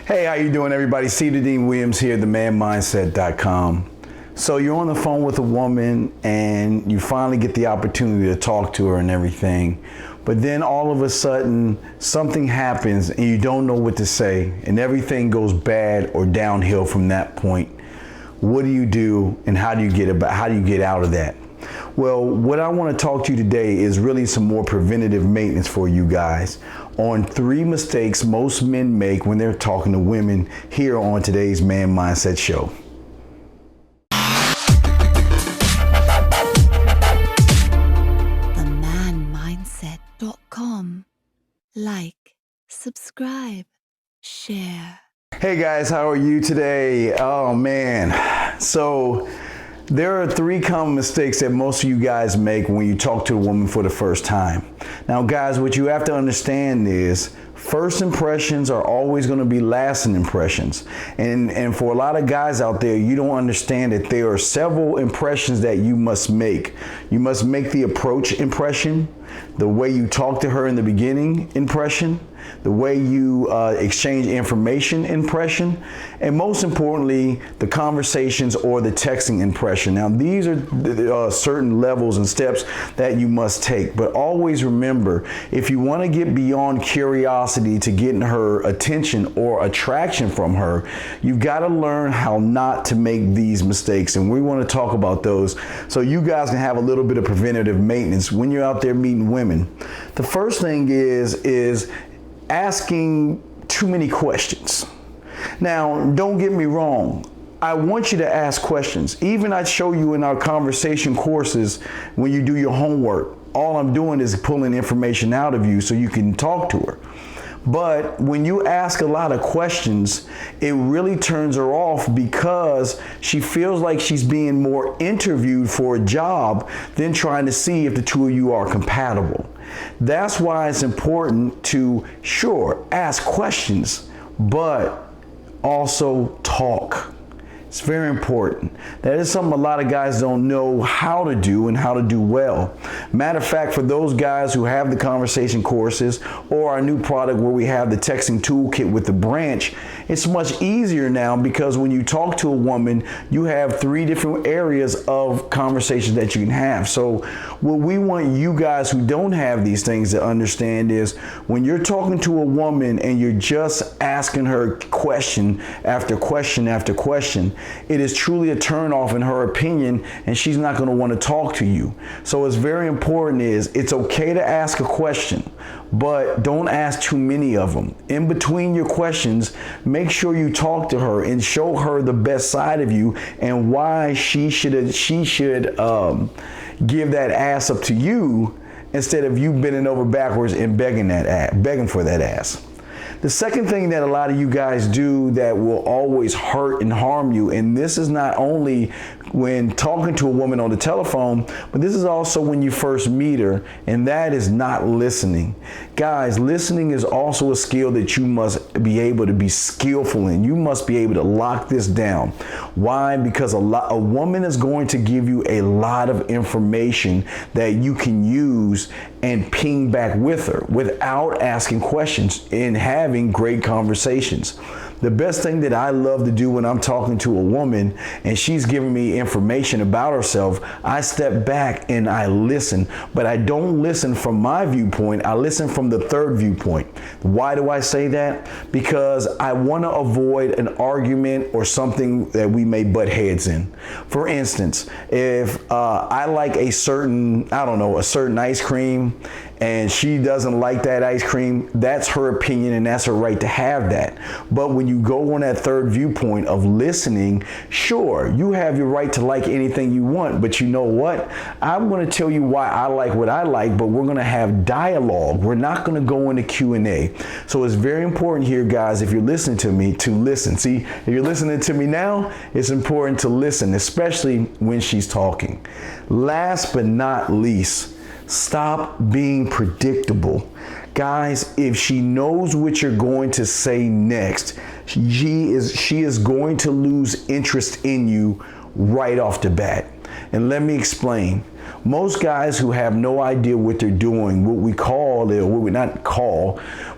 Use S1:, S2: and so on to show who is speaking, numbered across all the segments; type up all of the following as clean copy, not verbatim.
S1: Hey, how you doing, everybody? Cedar Dean Williams here, themanmindset.com. So you're on the phone with a woman and you finally get the opportunity to talk to her and everything. But then all of a sudden something happens and you don't know what to say and everything goes bad or downhill from that point. What do you do and how do you get out of that? Well, what I want to talk to you today is really some more preventative maintenance for you guys on 3 mistakes most men make when they're talking to women here on today's Man Mindset Show.
S2: themanmindset.com. Like, subscribe, share.
S1: Hey guys, how are you today? Oh man. So there are 3 common mistakes that most of you guys make when you talk to a woman for the first time. Now guys, what you have to understand is first impressions are always going to be lasting impressions. And for a lot of guys out there, you don't understand that there are several impressions that you must make. You must make the approach impression, the way you talk to her in the beginning impression, the way you exchange information impression, and most importantly, the conversations or the texting impression. Now, these are certain levels and steps that you must take, but always remember, if you want to get beyond curiosity to getting her attention or attraction from her, you've got to learn how not to make these mistakes, and we want to talk about those so you guys can have a little bit of preventative maintenance when you're out there meeting women. The first thing is asking too many questions. Now, don't get me wrong. I want you to ask questions. Even I show you in our conversation courses when you do your homework, all I'm doing is pulling information out of you so you can talk to her. But when you ask a lot of questions, it really turns her off because she feels like she's being more interviewed for a job than trying to see if the two of you are compatible. That's why it's important to, sure, ask questions, but also talk. It's very important. That is something a lot of guys don't know how to do and how to do well. Matter of fact, for those guys who have the conversation courses or our new product where we have the texting toolkit with the branch, it's much easier now because when you talk to a woman, you have 3 different areas of conversations that you can have. So what we want you guys who don't have these things to understand is when you're talking to a woman and you're just asking her question after question after question, it is truly a turnoff in her opinion, and she's not going to want to talk to you. So what's very important is it's okay to ask a question, but don't ask too many of them. In between your questions, make sure you talk to her and show her the best side of you and why she should give that ass up to you instead of you bending over backwards and begging for that ass. The second thing that a lot of you guys do that will always hurt and harm you, and this is not only when talking to a woman on the telephone, but this is also when you first meet her, and that is not listening. Guys, listening is also a skill that you must be able to be skillful in. You must be able to lock this down. Why? Because a woman is going to give you a lot of information that you can use and ping back with her without asking questions and having great conversations. The best thing that I love to do when I'm talking to a woman and she's giving me information about herself, I step back and I listen, but I don't listen from my viewpoint. I listen from the third viewpoint. Why do I say that? Because I want to avoid an argument or something that we may butt heads in. For instance, if I like a certain ice cream and she doesn't like that ice cream, that's her opinion and that's her right to have that. But when you go on that third viewpoint of listening, sure, you have your right to like anything you want, but you know what? I'm going to tell you why I like what I like, but we're going to have dialogue. We're not going to go into Q&A. So it's very important here, guys, if you're listening to me, to listen. See, if you're listening to me now, it's important to listen, especially when she's talking. Last but not least, stop being predictable. Guys, if she knows what you're going to say next, she is going to lose interest in you right off the bat. And let me explain. Most guys who have no idea what they're doing, what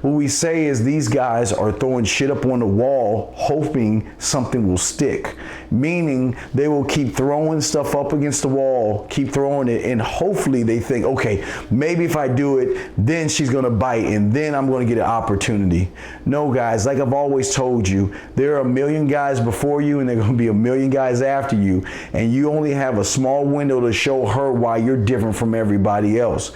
S1: we say is these guys are throwing shit up on the wall hoping something will stick. Meaning they will keep throwing stuff up against the wall, keep throwing it, and hopefully they think, okay, maybe if I do it, then she's gonna bite and then I'm gonna get an opportunity. No, guys, like I've always told you, there are a million guys before you and there are gonna be a million guys after you, and you only have a small window to show her why you're different from everybody else.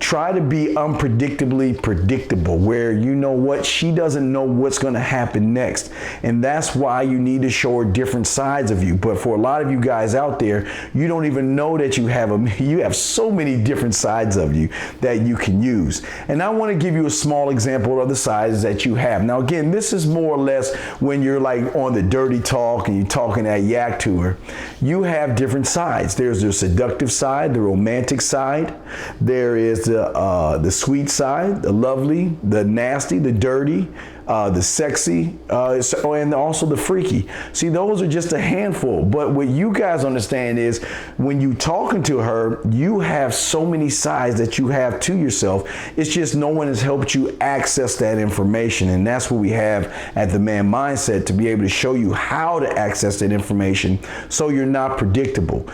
S1: Try to be unpredictably predictable, where you know what, she doesn't know what's going to happen next, and that's why you need to show her different sides of you. But for a lot of you guys out there, you don't even know that you have so many different sides of you that you can use. And I want to give you a small example of the sides that you have. Now again, this is more or less when you're like on the dirty talk and you're talking that yak to her. You have different sides. There's the seductive side, the romantic side. There is the sweet side, the lovely, the nasty, the dirty, the sexy, and also the freaky. See, those are just a handful. But what you guys understand is when you talking to her, you have so many sides that you have to yourself. It's just no one has helped you access that information. And that's what we have at the Man Mindset, to be able to show you how to access that information so you're not predictable.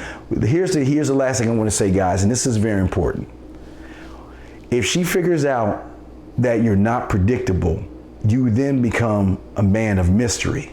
S1: Here's the last thing I want to say, guys, and this is very important. If she figures out that you're not predictable, you then become a man of mystery.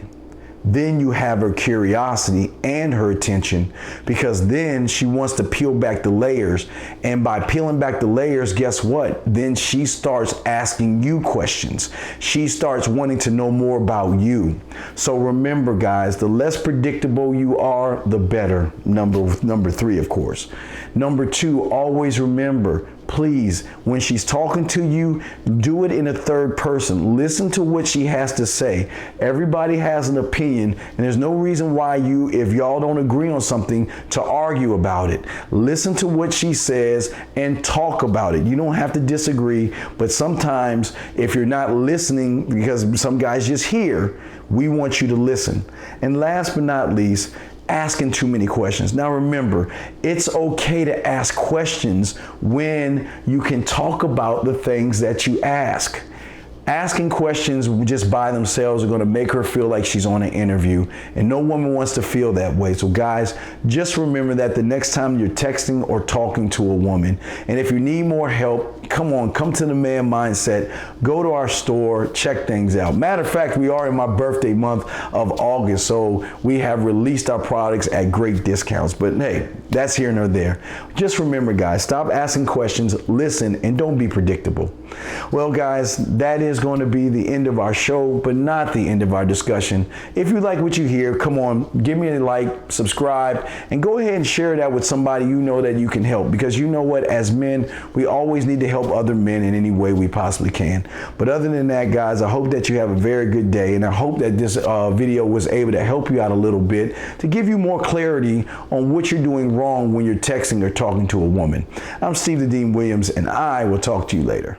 S1: Then you have her curiosity and her attention, because then she wants to peel back the layers. And by peeling back the layers, guess what? Then she starts asking you questions. She starts wanting to know more about you. So remember, guys, the less predictable you are, the better. Number 3, of course. Number 2, always remember, please, when she's talking to you, do it in a third person. Listen to what she has to say. Everybody has an opinion, and there's no reason why if y'all don't agree on something, to argue about it. Listen to what she says and talk about it. You don't have to disagree, but sometimes if you're not listening, because some guys just hear, we want you to listen. And last but not least, asking too many questions. Now remember, it's okay to ask questions when you can talk about the things that you ask. Asking questions just by themselves are going to make her feel like she's on an interview, and no woman wants to feel that way. So guys, just remember that the next time you're texting or talking to a woman, and if you need more help, come to the Man Mindset. Go to our store, check things out. Matter of fact, we are in my birthday month of August, so we have released our products at great discounts. But hey, that's here nor there. Just remember, guys, stop asking questions, listen, and don't be predictable. Well, guys, that is going to be the end of our show, but not the end of our discussion. If you like what you hear, come on, give me a like, subscribe, and go ahead and share that with somebody you know that you can help. Because you know what, as men, we always need to help other men in any way we possibly can. But other than that, guys, I hope that you have a very good day, and I hope that this video was able to help you out a little bit, to give you more clarity on what you're doing wrong when you're texting or talking to a woman. I'm Steve the Dean Williams, and I will talk to you later.